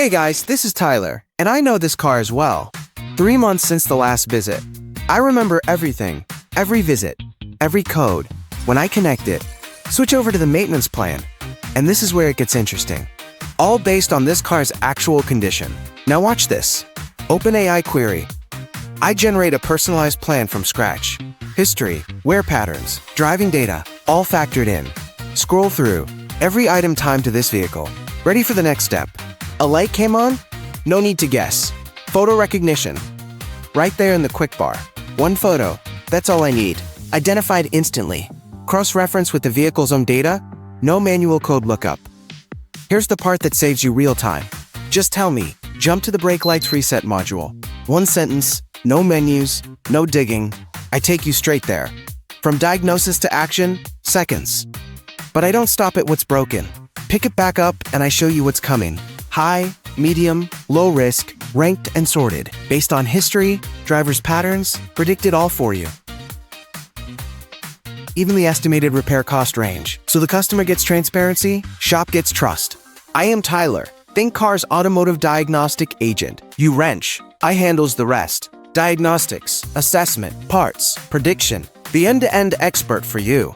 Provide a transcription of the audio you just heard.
Hey guys, this is Tyler, and I know this car as well. 3 months since the last visit. I remember everything, every visit, every code. When I connect it, switch over to the maintenance plan, and this is where it gets interesting. All based on this car's actual condition. Now watch this. Open AI query. I generate a personalized plan from scratch. History, wear patterns, driving data, all factored in. Scroll through. Every item timed to this vehicle. Ready for the next step. A light came on? No need to guess. Photo recognition. Right there in the quick bar. One photo. That's all I need. Identified instantly. Cross-reference with the vehicle's own data. No manual code lookup. Here's the part that saves you real time. Just tell me, jump to the brake lights reset module. One sentence, no menus, no digging. I take you straight there. From diagnosis to action, seconds. But I don't stop at what's broken. Pick it back up and I show you what's coming. High, medium, low risk, ranked and sorted. Based on history, driver's patterns, predicted all for you. Even the estimated repair cost range. So the customer gets transparency, shop gets trust. I am Tyler, THINKCAR's automotive diagnostic agent. You wrench, I handles the rest. Diagnostics, assessment, parts, prediction. The end-to-end expert for you.